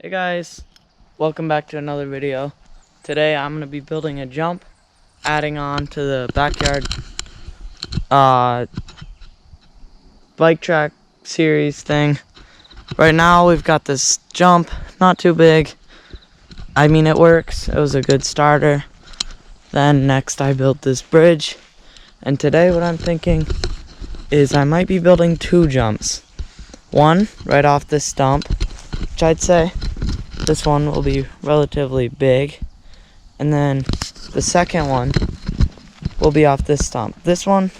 Hey guys, welcome back to another video. Today I'm going to be building a jump, adding on to the backyard bike track series thing. Right now we've got this jump, not too big. I mean, it works. It was a good starter. Then next I built this bridge, and today what I'm thinking is I might be building two jumps. One right off this stump, which I'd say this one will be relatively big, and then the second one will be off this stump. This one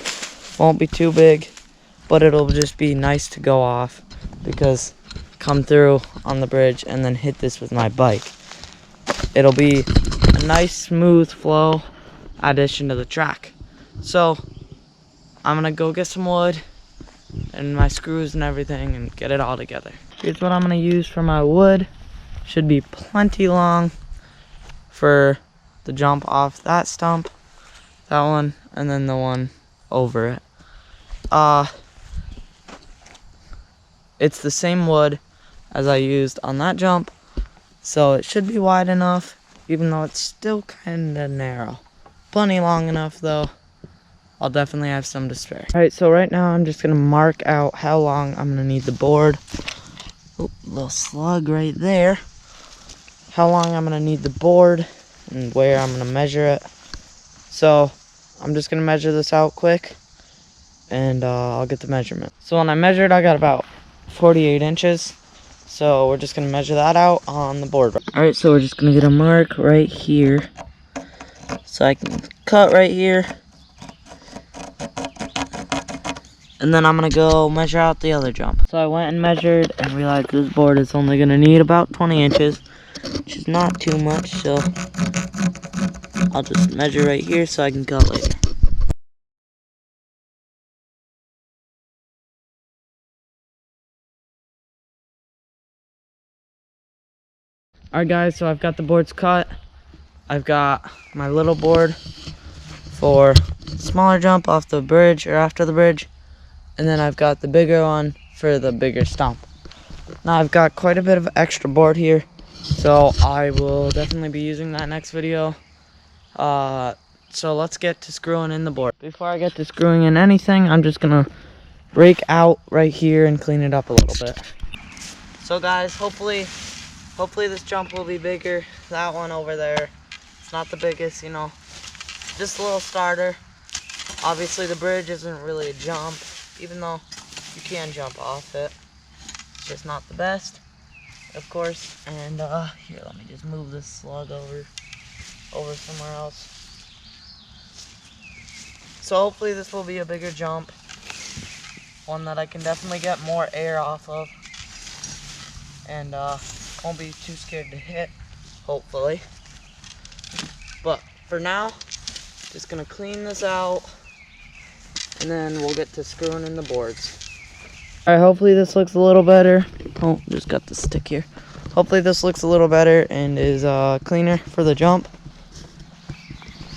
won't be too big, but it'll just be nice to go off because come through on the bridge and then hit this with my bike. It'll be a nice smooth flow addition to the track. So I'm gonna go get some wood and my screws and everything and get it all together. Here's what I'm gonna use for my wood. Should be plenty long for the jump off that stump, that one, and then the one over it. It's the same wood as I used on that jump, so it should be wide enough, even though it's still kind of narrow. Plenty long enough though. I'll definitely have some to spare. Alright, so right now I'm just gonna mark out how long I'm gonna need the board. Oh, little slug right there. How long I'm gonna need the board and where I'm gonna measure it. So I'm just gonna measure this out quick and I'll get the measurement. So when I measured, I got about 48 inches. So we're just gonna measure that out on the board. Alright, so we're just gonna get a mark right here. So I can cut right here. And then I'm gonna go measure out the other jump. So I went and measured and realized this board is only gonna need about 20 inches. Which is not too much, so I'll just measure right here so I can cut later. Alright guys, so I've got the boards cut. I've got my little board for smaller jump off the bridge or after the bridge. And then I've got the bigger one for the bigger stump. Now I've got quite a bit of extra board here, so I will definitely be using that next video. So let's get to screwing in the board. Before I get to screwing in anything, I'm just gonna rake out right here and clean it up a little bit. So guys, hopefully this jump will be bigger. That one over there, it's not the biggest, you know, just a little starter. Obviously the bridge isn't really a jump, even though you can jump off it. It's just not the best, of course. And here, let me just move this slug over somewhere else. So hopefully this will be a bigger jump, one that I can definitely get more air off of, and won't be too scared to hit, hopefully. But for now, just gonna clean this out, and then we'll get to screwing in the boards. Alright, hopefully this looks a little better. Oh, just got the stick here. Hopefully this looks a little better and is cleaner for the jump.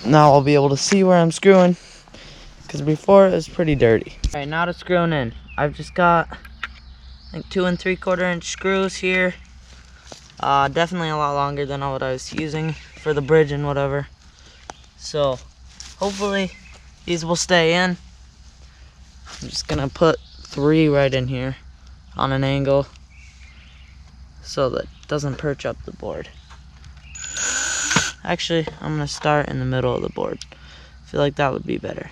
Now I'll be able to see where I'm screwing, because before it was pretty dirty. Alright, now to screwing in. I've just got, I think, 2 3/4 inch screws here. Definitely a lot longer than what I was using for the bridge and whatever. So hopefully these will stay in. I'm just gonna put 3 right in here on an angle so that it doesn't perch up the board. Actually, I'm gonna start in the middle of the board. I feel like that would be better.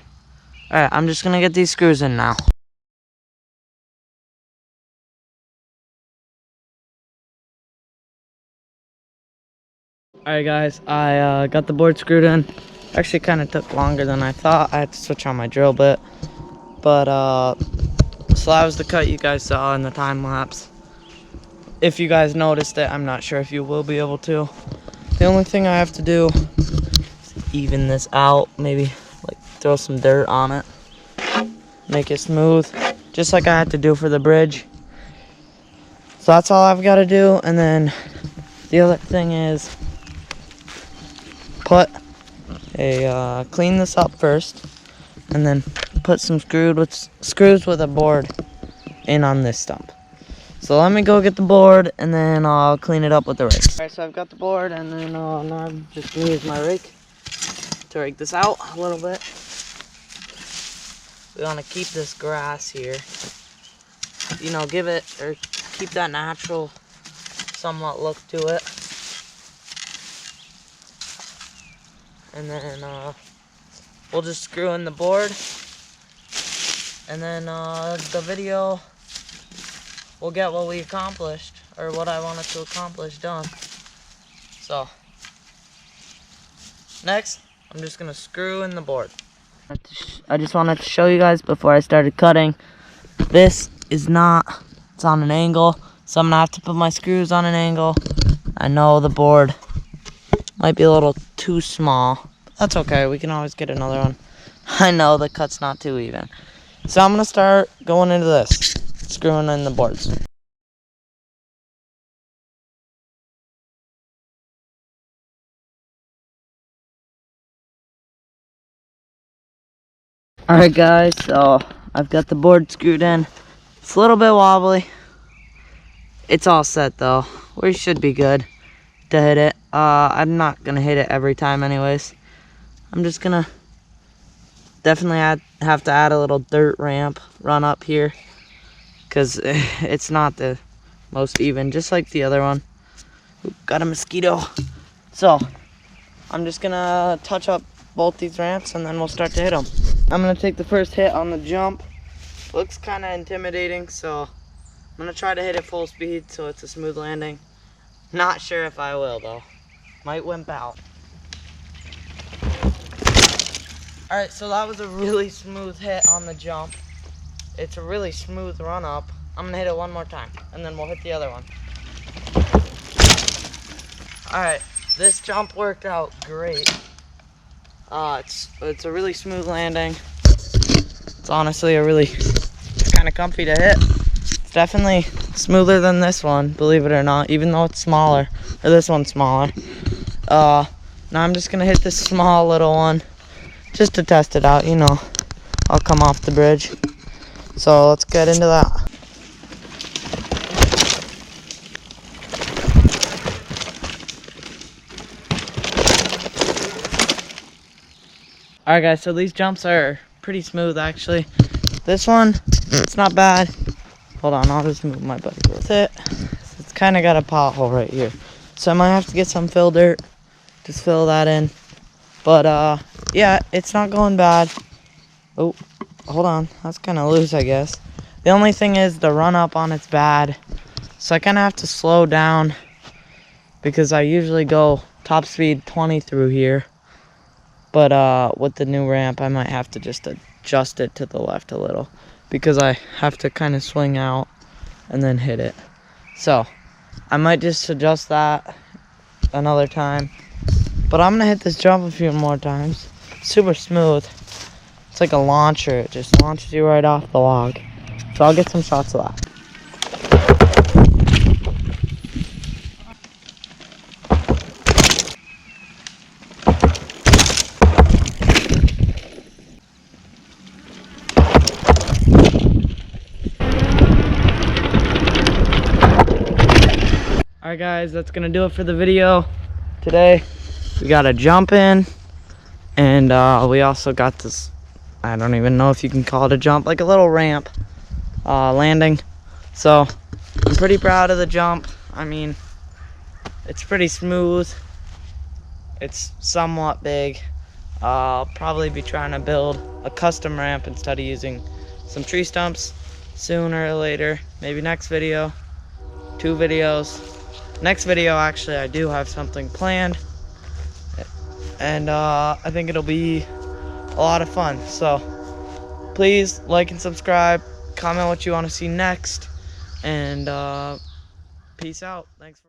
Alright, I'm just gonna get these screws in now. Alright guys, I got the board screwed in. Actually kind of took longer than I thought. I had to switch on my drill bit. But so that was the cut you guys saw in the time lapse. If you guys noticed it, I'm not sure if you will be able to. The only thing I have to do is even this out, maybe like throw some dirt on it, make it smooth, just like I had to do for the bridge. So that's all I've got to do. And then the other thing is clean this up first, and then put some screws with a board in on this stump. So let me go get the board and then I'll clean it up with the rake. Alright, so I've got the board and then now I'm just gonna use my rake to rake this out a little bit. We want to keep this grass here, you know, give it, or keep that natural somewhat look to it. And then we'll just screw in the board, and then the video will get what we accomplished, or what I wanted to accomplish done. So next, I'm just gonna screw in the board. I just wanted to show you guys before I started cutting. This is not, it's on an angle, so I'm gonna have to put my screws on an angle. I know the board might be a little too small. That's okay, we can always get another one. I know the cut's not too even. So I'm gonna start going into this, screwing in the boards. Alright guys, so I've got the board screwed in. It's a little bit wobbly. It's all set though. We should be good to hit it. I'm not gonna hit it every time anyways. I'm just gonna definitely have to add a little dirt ramp run up here, because it's not the most even, just like the other one. Ooh, got a mosquito. So I'm just gonna touch up both these ramps and then we'll start to hit them. I'm gonna take the first hit on the jump. Looks kind of intimidating, so I'm gonna try to hit it full speed so it's a smooth landing. Not sure if I will though. Might wimp out. Alright, so that was a really smooth hit on the jump. It's a really smooth run up. I'm gonna hit it one more time and then we'll hit the other one. Alright, this jump worked out great. It's a really smooth landing. It's honestly it's kind of comfy to hit. It's definitely smoother than this one, believe it or not, even though it's smaller, or this one's smaller. Now I'm just gonna hit this small little one just to test it out, you know. I'll come off the bridge. So let's get into that. Alright guys, so these jumps are pretty smooth actually. This one, it's not bad. Hold on, I'll just move my buddy. That's it. It's kind of got a pothole right here. So I might have to get some fill dirt. Just fill that in. But yeah, it's not going bad. Oh, hold on. That's kind of loose, I guess. The only thing is the run up on it's bad. So I kind of have to slow down, because I usually go top speed 20 through here. But with the new ramp, I might have to just adjust it to the left a little, because I have to kind of swing out and then hit it. So I might just adjust that another time. But I'm gonna hit this jump a few more times. Super smooth. It's like a launcher. It just launches you right off the log. So I'll get some shots of that. Alright guys, that's gonna do it for the video today. We got a jump in, and we also got this, I don't even know if you can call it a jump, like a little ramp landing. So I'm pretty proud of the jump. I mean, it's pretty smooth. It's somewhat big. I'll probably be trying to build a custom ramp instead of using some tree stumps sooner or later. Maybe next video, 2 videos. Next video, actually, I do have something planned, and I think it'll be a lot of fun. So please like and subscribe, comment what you want to see next, and peace out. Thanks for